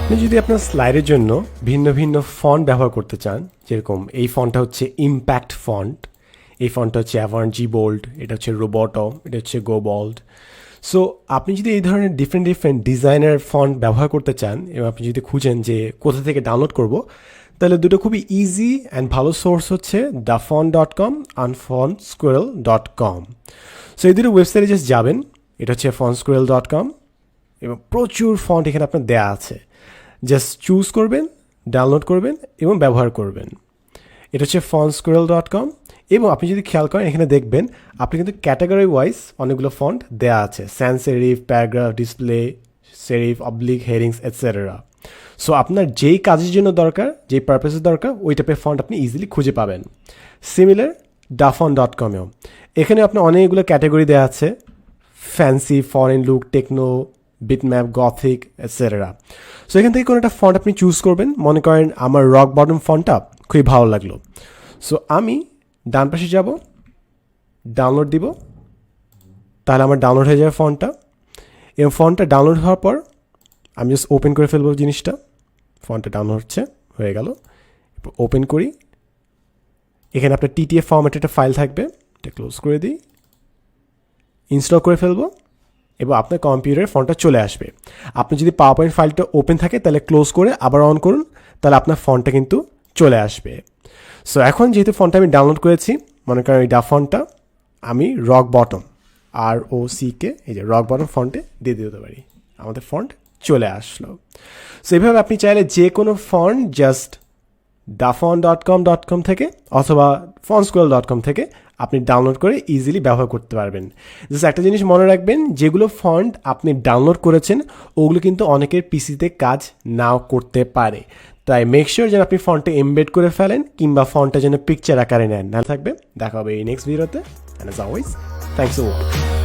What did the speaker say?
আপনি যদি আপনার স্লাইডের জন্য ভিন্ন ভিন্ন ফন্ট ব্যবহার করতে চান, যেরকম এই ফন্টটা হচ্ছে ইম্প্যাক্ট ফন্ট, এই ফন্টটা হচ্ছে অ্যাভানজি বোল্ড, এটা হচ্ছে রোবটো, এটা হচ্ছে গো বোল্ড। সো আপনি যদি এই ধরনের ডিফারেন্ট ডিফারেন্ট ডিজাইনের ফন্ট ব্যবহার করতে চান এবং আপনি যদি খুঁজেন যে কোথা থেকে ডাউনলোড করব, তাহলে দুটো খুবই ইজি অ্যান্ড ভালো সোর্স হচ্ছে dafont.com and fontsquirrel.com। সো এই দুটো ওয়েবসাইটে জাস্ট যাবেন, এটা হচ্ছে fontsquirrel.com এবং প্রচুর ফন্ট এখানে আপনার দেয়া আছে। জাস্ট চুজ করবেন, ডাউনলোড করবেন এবং ব্যবহার করবেন। এটা হচ্ছে fontsquirrel.com এবং আপনি যদি খেয়াল করেন এখানে দেখবেন আপনি কিন্তু ক্যাটাগরি ওয়াইজ অনেকগুলো ফন্ট দেয়া আছে, sans serif, paragraph, display, serif, oblique, headings etcetera. So আপনার যেই কাজের জন্য দরকার, যেই পারপাসের দরকার, ওই টাইপের ফন্ট আপনি ইজিলি খুঁজে পাবেন। সিমিলার dafont.com-এও এখানে আপনার অনেকগুলো ক্যাটাগরি দেওয়া আছে, fancy, foreign look, techno, bitmap, gothic etcetera. So এখান থেকে কোনো একটা ফন্ট আপনি চুজ করবেন। মনে করেন আমার রক বটম ফন্টটা খুবই ভালো লাগলো, সো আমি ডান পাশে যাব, ডাউনলোড দিব, তাহলে আমার ডাউনলোড হয়ে যাবে ফন্টটা। এবং ফন্টটা ডাউনলোড হওয়ার পর আমি জাস্ট ওপেন করে ফেলবো জিনিসটা। ফন্টটা ডাউনলোড হয়ে গেল, ওপেন করি। এখানে আপনার TTF ফরম্যাটে একটা ফাইল থাকবে, এটা ক্লোজ করে দিই, ইনস্টল করে ফেলবো এবং আপনার কম্পিউটারে ফন্টটা চলে আসবে। আপনি যদি পাওয়ারপয়েন্ট ফাইলটা ওপেন থাকে তাহলে ক্লোজ করে আবার অন করুন, তাহলে আপনার ফন্টটা কিন্তু চলে আসবে। সো এখন যেহেতু ফন্টটা আমি ডাউনলোড করেছি, মনে করেন এই ফন্টটা আমি রক বটম, ROCK, এই যে রক বটম ফন্টে দিয়ে দিতে পারি, আমাদের ফন্ট চলে আসলো। সো এইভাবে আপনি চাইলে যে কোনো ফন্ট জাস্ট dafont.com থেকে অথবা fontsquirrel.com থেকে আপনি ডাউনলোড করে ইজিলি ব্যবহার করতে পারবেন। জাস্ট একটা জিনিস মনে রাখবেন, যেগুলো ফন্ট আপনি ডাউনলোড করেছেন ওগুলো কিন্তু অনেকের পিসিতে কাজ নাও করতে পারে, তাই মেক শিওর যেন আপনি ফন্টে এমবেড করে ফেলেন কিংবা ফন্টটা যেন পিকচার আকারে নেন। না থাকবে, দেখা হবে এই নেক্সট ভিডিওতে। And as always, thanks for watching.